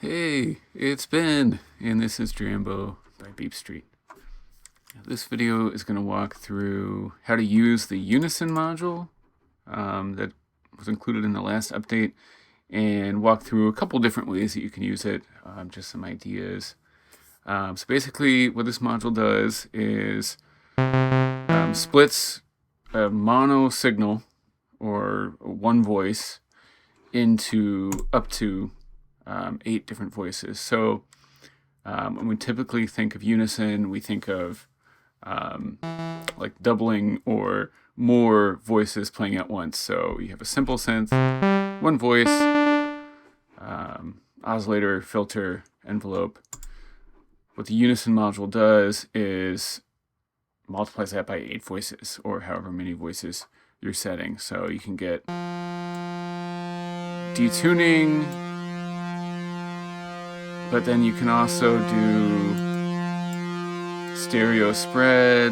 Hey, it's Ben, and this is Drambo by BeepStreet. This video is going to walk through how to use the Unison module that was included in the last update, and walk through a couple different ways that you can use it, just some ideas. So basically what this module does is splits a mono signal, or one voice, into up to 8 different voices. So when we typically think of unison, we think of like doubling or more voices playing at once. So you have a simple synth, one voice, oscillator, filter, envelope. What the Unison module does is multiplies that by 8 voices, or however many voices you're setting. So you can get detuning, but then you can also do stereo spread,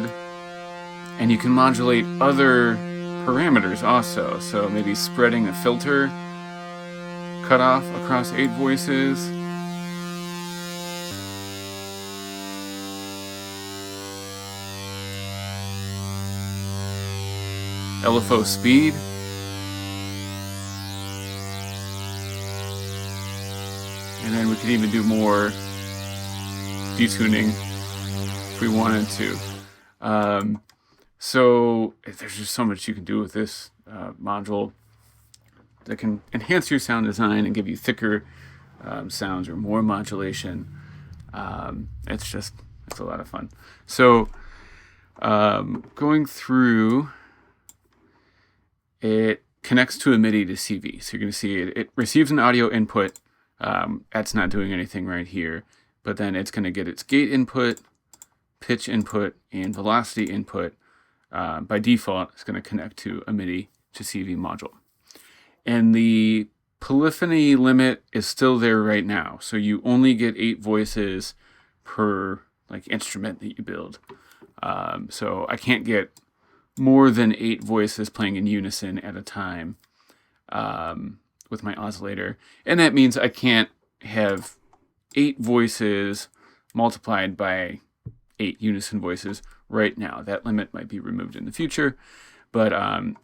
and you can modulate other parameters also. So maybe spreading a filter cutoff across 8 voices. LFO speed. And then we could even do more detuning if we wanted to. So there's just so much you can do with this module that can enhance your sound design and give you thicker sounds or more modulation. It's a lot of fun. So going through, it connects to a MIDI to CV. So you're going to see it receives an audio input. That's not doing anything right here, but then it's going to get its gate input, pitch input, and velocity input. By default, it's going to connect to a MIDI to CV module. And the polyphony limit is still there right now. So you only get 8 voices per instrument that you build. So I can't get more than 8 voices playing in unison at a time with my oscillator. And that means I can't have 8 voices multiplied by 8 unison voices right now. That limit might be removed in the future, but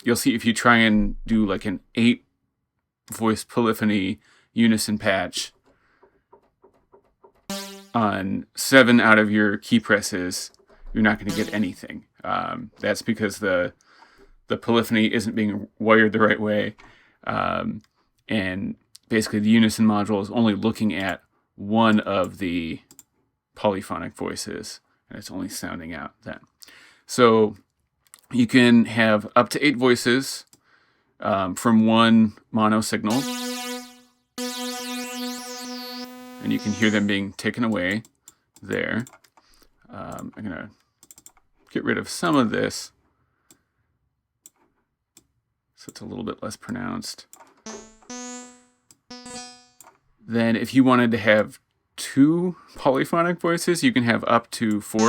you'll see if you try and do like an 8 voice polyphony unison patch on 7 out of your key presses, you're not going to get anything. That's because the polyphony isn't being wired the right way. And basically the Unison module is only looking at one of the polyphonic voices, and it's only sounding out then. So you can have up to 8 voices from one mono signal, and you can hear them being taken away there. I'm going to get rid of some of this so it's a little bit less pronounced. Then if you wanted to have 2 polyphonic voices, you can have up to 4. A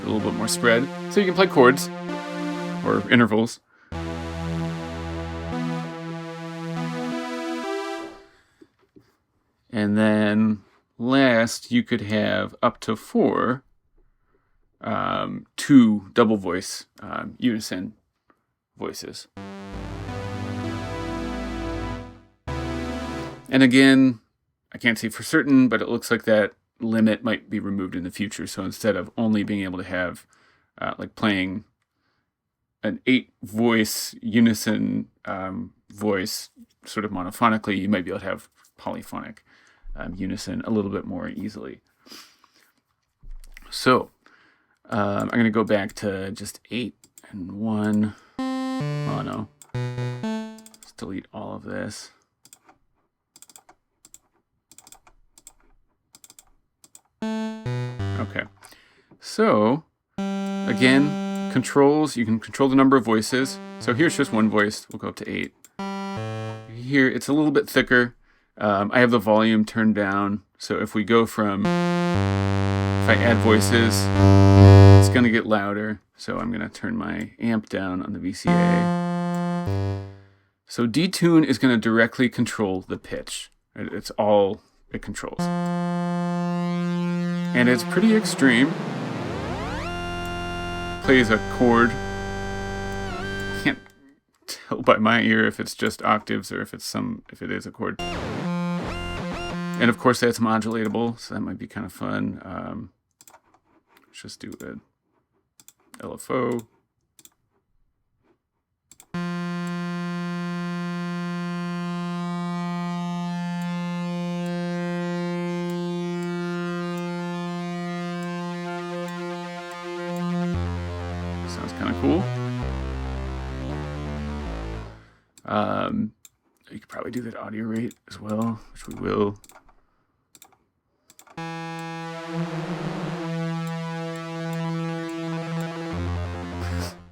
little bit more spread. So you can play chords or intervals. And then last, you could have up to 4 2 double voice unison voices. And again, I can't say for certain, but it looks like that limit might be removed in the future. So instead of only being able to have playing an 8 voice unison voice sort of monophonically, you might be able to have polyphonic unison a little bit more easily. So I'm going to go back to just 8 and 1 mono. Let's delete all of this. Okay. So again, controls, you can control the number of voices. So here's just one voice. We'll go up to 8. Here it's a little bit thicker. I have the volume turned down, so if we go from, if I add voices, it's going to get louder. So I'm going to turn my amp down on the VCA. So detune is going to directly control the pitch. It's all it controls. And it's pretty extreme. Plays a chord. Can't tell by my ear if it's just octaves or if it is a chord. And of course that's modulatable, so that might be kind of fun. Let's just do a LFO. Sounds kind of cool. You could probably do that audio rate as well, which we will.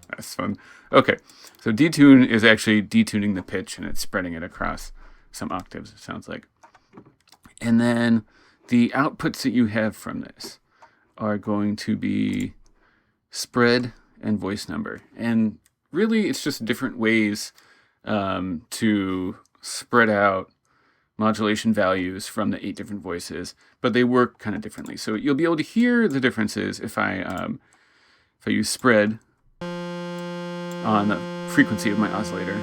That's fun. Okay, so detune is actually detuning the pitch and it's spreading it across some octaves, it sounds like. And then the outputs that you have from this are going to be spread and voice number. And really, it's just different ways to spread out modulation values from the 8 different voices, but they work kind of differently. So you'll be able to hear the differences if I use spread on the frequency of my oscillator.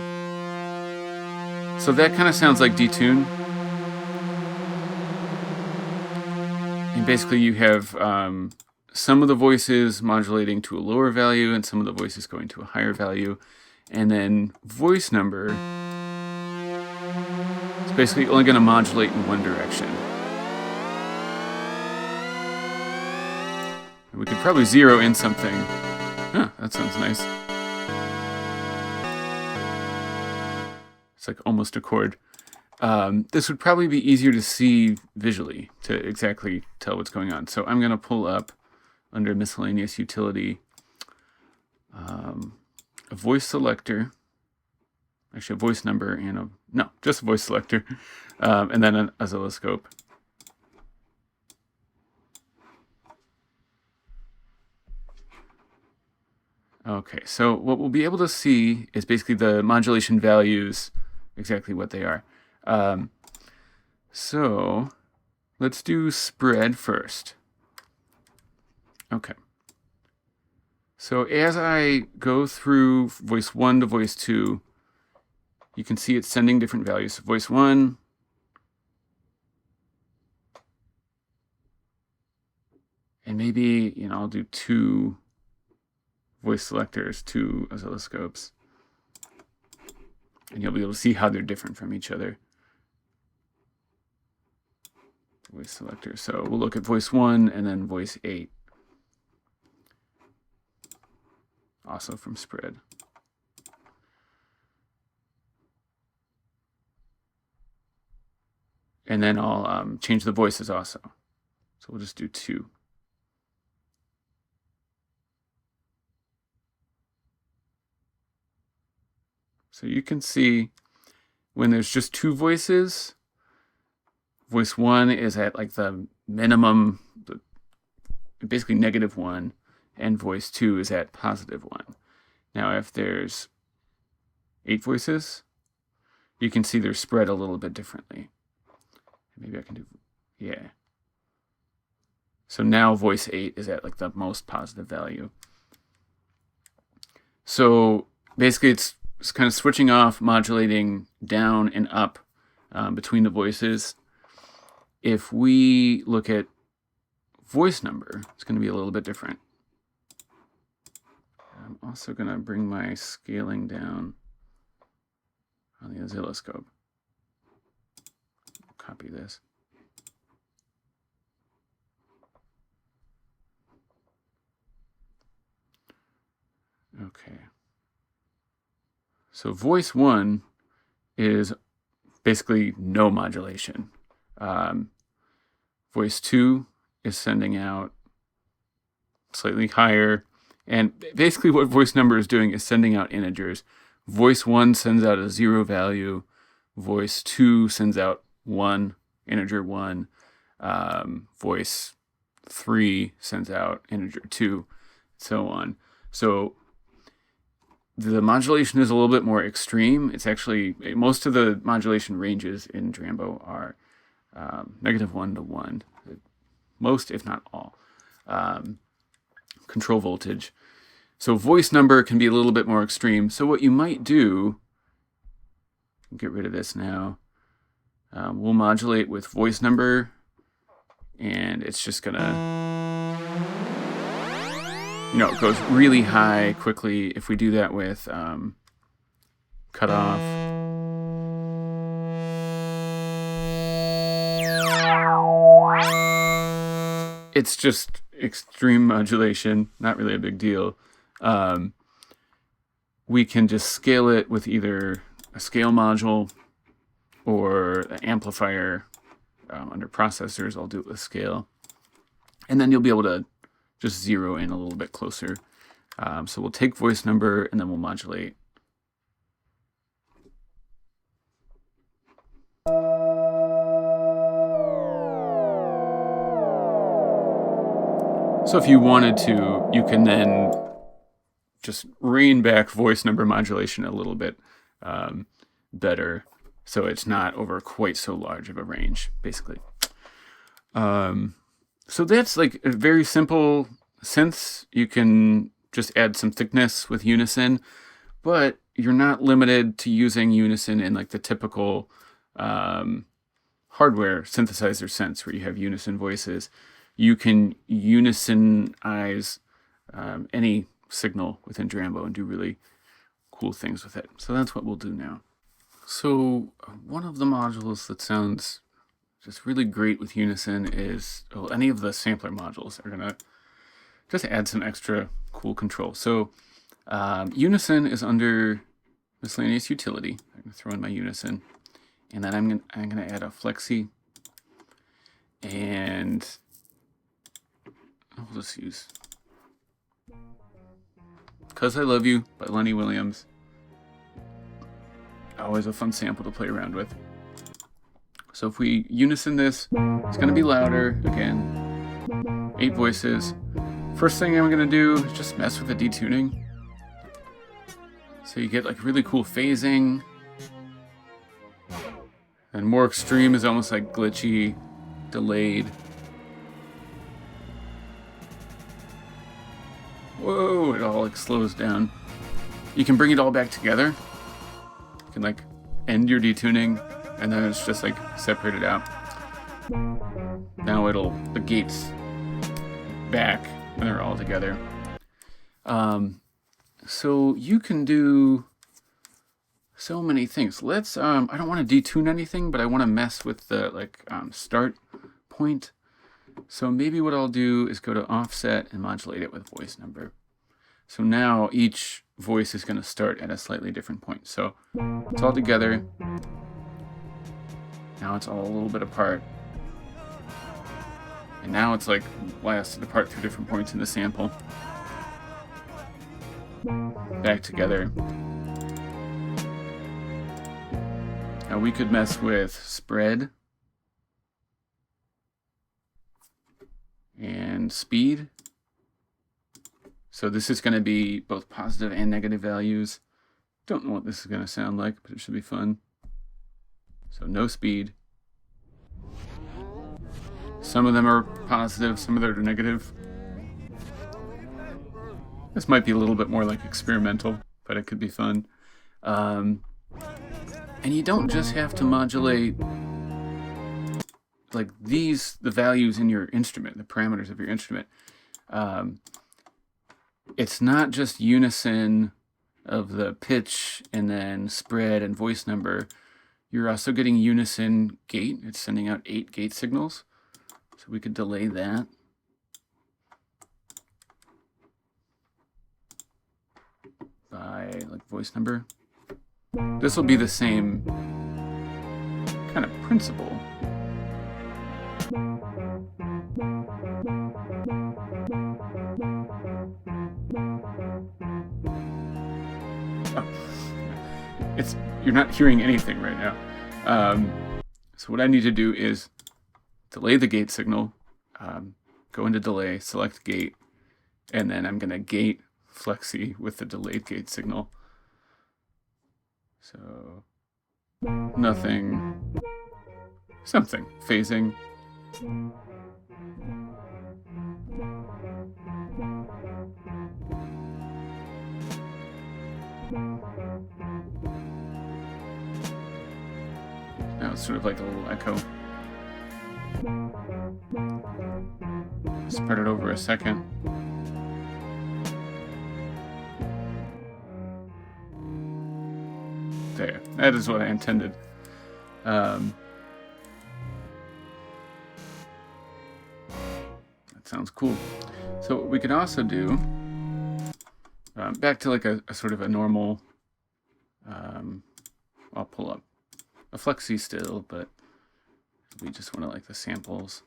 So that kind of sounds like detune. And basically you have some of the voices modulating to a lower value and some of the voices going to a higher value. And then voice number is basically only going to modulate in one direction. And we could probably zero in something. Huh, that sounds nice. It's like almost a chord. This would probably be easier to see visually to exactly tell what's going on. So I'm going to pull up under miscellaneous utility a voice selector, actually a voice number and just a voice selector, and then an oscilloscope. Okay, so what we'll be able to see is basically the modulation values, exactly what they are. So let's do spread first. Okay. So as I go through voice 1 to voice 2, you can see it's sending different values. So voice 1, and maybe, I'll do 2 voice selectors, 2 oscilloscopes. And you'll be able to see how they're different from each other. Voice selector. So we'll look at voice 1 and then voice 8. Also from spread. And then I'll change the voices also. So we'll just do 2. So you can see when there's just 2 voices, voice 1 is at like the minimum, basically -1, and voice 2 is at +1. Now if there's 8 voices, you can see they're spread a little bit differently. Maybe I can do, yeah. So now voice 8 is at like the most positive value. So basically it's kind of switching off, modulating down and up between the voices. If we look at voice number, it's going to be a little bit different. I'm also going to bring my scaling down on the oscilloscope. Copy this. Okay. So voice 1 is basically no modulation. Voice 2 is sending out slightly higher. And basically what voice number is doing is sending out integers. Voice 1 sends out a 0 value. Voice 2 sends out 1, integer 1. Voice 3 sends out integer 2, so on. So the modulation is a little bit more extreme. It's actually, most of the modulation ranges in Drambo are -1 to 1. Most, if not all. Control voltage. So voice number can be a little bit more extreme. So what you might do, get rid of this now, we'll modulate with voice number, and it's just gonna, it goes really high quickly. If we do that with cutoff, it's just extreme modulation, not really a big deal. We can just scale it with either a scale module or an amplifier. Under processors, I'll do it with scale. And then you'll be able to just zero in a little bit closer. So we'll take voice number and then we'll modulate. So if you wanted to, you can then just rein back voice number modulation a little bit better, so it's not over quite so large of a range, basically. So that's like a very simple synths. You can just add some thickness with Unison, but you're not limited to using Unison in like the typical hardware synthesizer sense where you have Unison voices. You can unisonize any signal within Drambo and do really cool things with it. So that's what we'll do now. So one of the modules that sounds just really great with Unison is, well, any of the sampler modules are gonna just add some extra cool control. So Unison is under miscellaneous utility. I'm gonna throw in my Unison, and then I'm gonna add a flexi, and I'll just use "'Cause I Love You" by Lenny Williams. Always a fun sample to play around with. So if we unison this, it's going to be louder. Again, 8 voices. First thing I'm going to do is just mess with the detuning. So you get like really cool phasing. And more extreme is almost like glitchy, delayed. Whoa, it all like slows down. You can bring it all back together. You can like end your detuning, and then it's just like separated out. Now the gates back when they're all together. So you can do so many things. Let's I don't want to detune anything, but I want to mess with the start point. So maybe what I'll do is go to offset and modulate it with voice number. So now each voice is going to start at a slightly different point. So it's all together. Now it's all a little bit apart. And now it's like blasted apart through different points in the sample. Back together. Now we could mess with spread and speed. So this is going to be both positive and negative values. Don't know what this is going to sound like, but it should be fun. So no speed. Some of them are positive, some of them are negative. This might be a little bit more like experimental, but it could be fun. And you don't just have to modulate like the values in your instrument, the parameters of your instrument. It's not just unison of the pitch and then spread and voice number. You're also getting unison gate. It's sending out 8 gate signals. So we could delay that. By like voice number. This will be the same kind of principle. You're not hearing anything right now. So what I need to do is delay the gate signal, go into delay, select gate, and then I'm going to gate flexi with the delayed gate signal. So nothing, something, phasing. Now it's sort of like a little echo. Spread it over a second. There, that is what I intended. That sounds cool. So what we could also do, back to like a sort of a normal, I'll pull up a flexi still, but we just want to like the samples.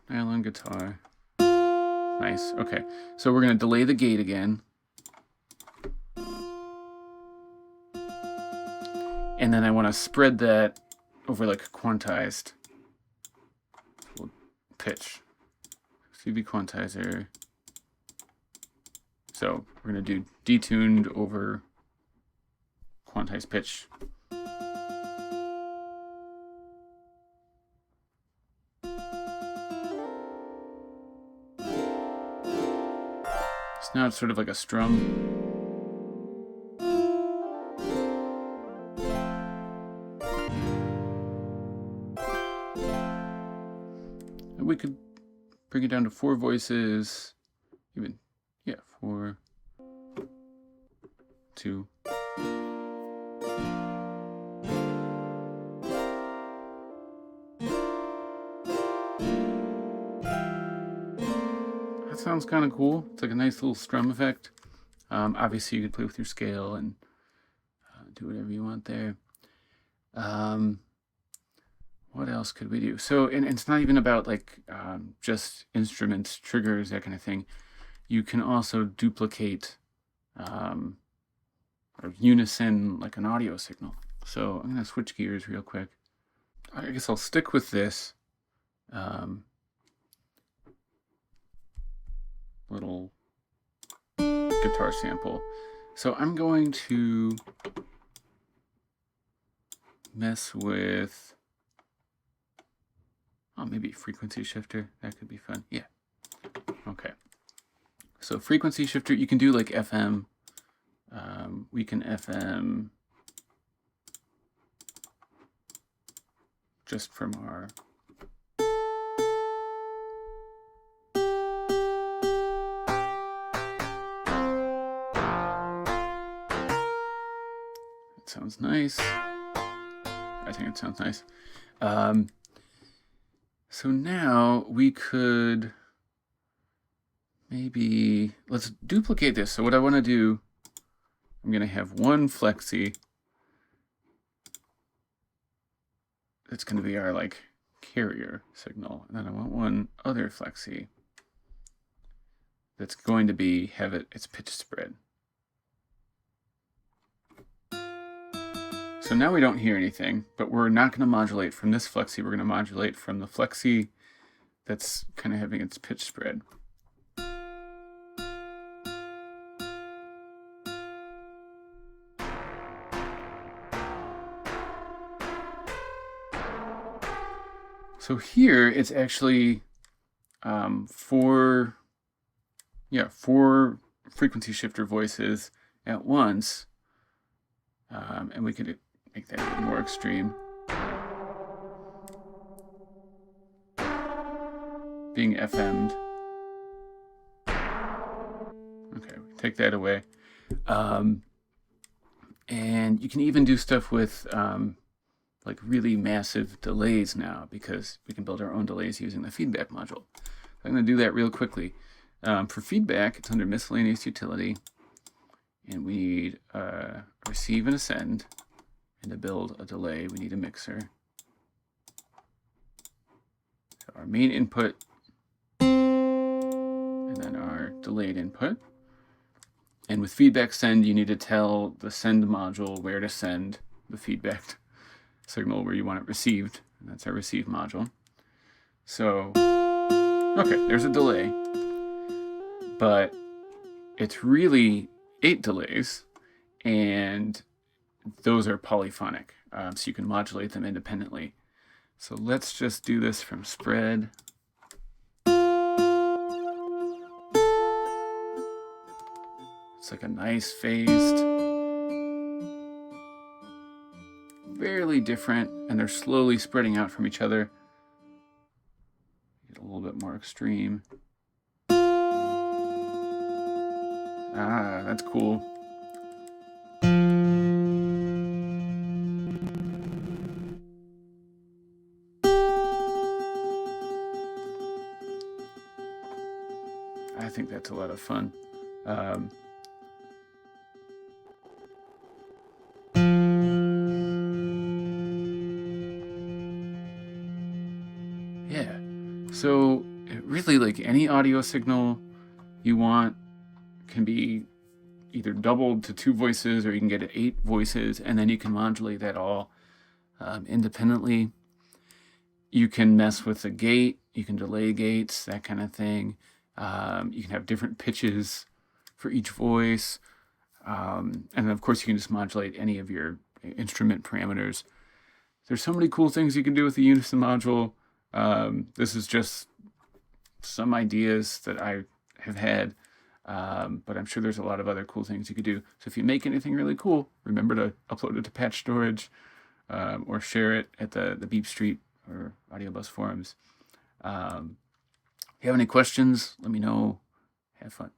Nylon guitar. Nice, okay. So we're gonna delay the gate again. And then I want to spread that over like a quantized pitch. CV quantizer. So we're going to do detuned over quantized pitch. So now it's sort of like a strum. We could bring it down to 4 voices, even, yeah, 4, 2. That sounds kind of cool. It's like a nice little strum effect. Obviously, you could play with your scale and do whatever you want there. What else could we do? So, and it's not even about like just instruments, triggers, that kind of thing. You can also duplicate or unison like an audio signal. So I'm going to switch gears real quick. I guess I'll stick with this little guitar sample. So I'm going to mess with, oh, maybe frequency shifter. That could be fun. Yeah. Okay. So frequency shifter, you can do like FM. We can FM just from our that sounds nice. I think it sounds nice. So now we could maybe, let's duplicate this. So what I want to do, I'm going to have one flexi. That's going to be our like carrier signal. And then I want one other flexi that's going to be, have its pitch spread. So now we don't hear anything, but we're not going to modulate from this flexi. We're going to modulate from the flexi that's kind of having its pitch spread. So here it's actually 4 frequency shifter voices at once, and we could make that even more extreme. Being FM'd. Okay, take that away. And you can even do stuff with like really massive delays now, because we can build our own delays using the feedback module. I'm going to do that real quickly. For feedback, it's under miscellaneous utility, and we need receive and ascend. And to build a delay, we need a mixer. So our main input, and then our delayed input. And with feedback send, you need to tell the send module where to send the feedback signal, where you want it received. And that's our receive module. So, okay, there's a delay. But it's really 8 delays. And those are polyphonic, so you can modulate them independently. So let's just do this from spread. It's like a nice phased, barely different, and they're slowly spreading out from each other. Get a little bit more extreme. Ah, that's cool. I think that's a lot of fun. Yeah, so really, like, any audio signal you want can be either doubled to 2 voices, or you can get 8 voices, and then you can modulate that all independently. You can mess with the gate, you can delay gates, that kind of thing. You can have different pitches for each voice. And then, of course, you can just modulate any of your instrument parameters. There's so many cool things you can do with the Unison module. This is just some ideas that I have had, but I'm sure there's a lot of other cool things you could do. So if you make anything really cool, remember to upload it to patch storage, or share it at the BeepStreet or Audio Bus forums. If you have any questions, let me know. Have fun.